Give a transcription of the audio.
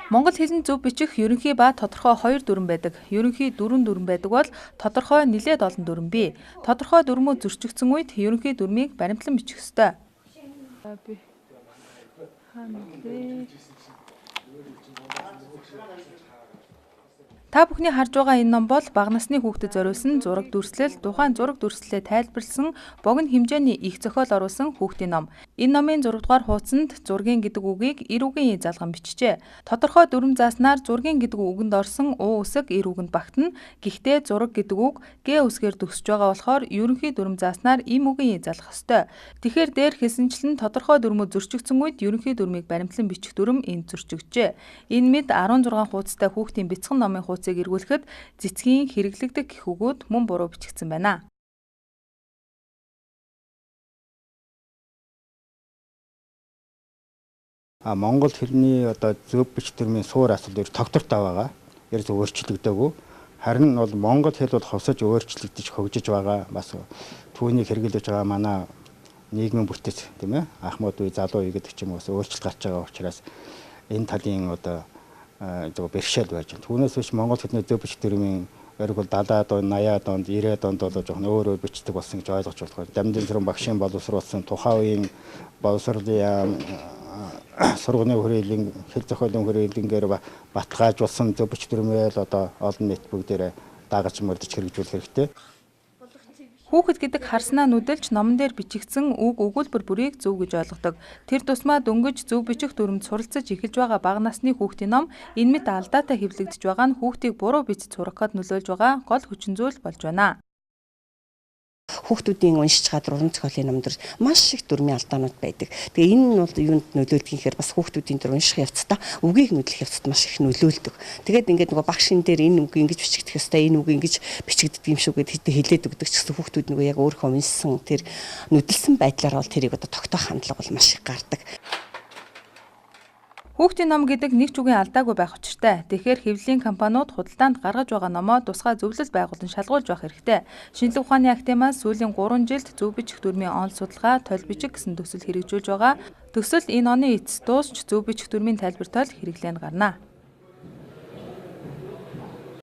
Монгол хэлний зөв бичих ерөнхий ба тодорхой 2 дүрэн байдаг. Ерөнхий 4 дүрэн байдаг бол тодорхой нэлээд олон дүрэн бий. Тодорхой дүрмөө зөрчигдсөн үед ерөнхий дүрмийг баримтлан бичих ёстой. Та бүхний харж байгаа энэ ном бол бага насны хүүхдэд зориулсан зураг дүрслэл, тухайн зураг дүрслэлээ тайлбарлсан богино хэмжээний их зохиол оруулсан хүүхдийн ном. Энэ номын 6 дугаар хуудсанд зургийн гэдэг үгийг эр үгийн залган бичжээ. Тодорхой дүрм зааснаар зургийн гэдэг үгэнд орсон у үсэг эр үгэнд багтана. Гэхдээ зураг гэдэг үг г үсгээр төгсөж байгаа болохоор ерөнхий дүрм зааснаар им үгийн залгах ёстой. Тэгэхээр дээр хэлсэнчлэн тодорхой дүрмөө зөрчигдсөн үед ерөнхий дүрмийг баримтлан бичих дүрм энд зөрчигджээ. Энэ мэд 16 хуудастай хүүхдийн бяцхан номын хуудсыг эргүүлэхэд цэцгийн хэрэглэгдэх гэх үгүүд мөн буруу бичигдсэн байна. Монгол хэлний зөв бич төрмийн суур асуудал тогтвортой байгаа. Ерөөсөө өөрчлөгдөөгүй. Харин бол монгол хэл бол ховсож өөрчлөгдөж хөгжиж байгаа. Бас түүнийг хэрэглэж байгаа манай нийгмийн бүтэц тийм ээ. Ахмад үе, залуу үе гэдэг ч юм уу өөрчлөлт гарч байгаа учраас энэ талын бэрхшээл байж байна. Түүнээс биш монгол хэлний зөв бич төрмийн ерөг бол 70-аад он, 80-аад онд, 90-аад онд бол жоохон өөр бичдэг болсон гэж ойлгож болох. Дамжин зэрэг багшийн боловсруулсан тухайн үеийн боловсролын сургуулийн хүрээлэн хэл зохиолын хүрээлэнгээр баталгаажуулсан зөв бич төрмөөл олон нийт бүгдээрээ дагаж мөрдөж хэрэгжүүлэх хэрэгтэй. Хүүхэд гэдэг харснаа нүдэлж номон дээр бичигдсэн үг өгүүлбэр бүрийг зөв гэж ойлгодог. Тэр тусмаа дөнгөж зөв бичих дүрмд суралцаж эхэлж байгаа бага насны хүүхдийн ном энэ мэт алдаатай хэвлэгдэж байгаа нь хүүхдийг буруу бичиж сургахад нөлөөлж байгаа гол хүчин зүйл болж байна. Хүүхдүүдийн уншиж чадвар уран зохиолын номдор маш их дүрмийн алдаанууд байдаг. Тэгээ энэ нь бол юунд нөлөөлдөг гэхээр бас хүүхдүүдийн дөр унших явцдаа үгийг нөлөөлөх явцад маш их нөлөөлдөг. Тэгээд ингээд нөгөө багшин дээр энэ үг ингэж бичигдэх ёстой, энэ үг ингэж бичигддэг юм шүү гэдэгт хэлээд өгдөг ч гэсэн хүүхдүүд нөгөө яг өөрийнхөө уншсан тэр нүдэлсэн байдлаар бол тэрийг тогтоох хандлага бол маш их гардаг. Хүүхдийн ном гэдэг нэг ч үгийн алдаагүй байх учиртай. Тэгэхээр хэвлэлийн компаниуд худалдаанд гаргаж байгаа номоо тусгай зөвлөл байгуулан шалгуулж байх хэрэгтэй. Шинжлэх ухааны академиас сүүлийн 3 жилд зөв бичих дүрмийн онол судалгаа, толь бичих гэсэн төсөл хэрэгжүүлж байгаа. Төсөл энэ оны эцэст дуусч зөв бичих дүрмийн тайлбар тойл хэрэглээнд гарна.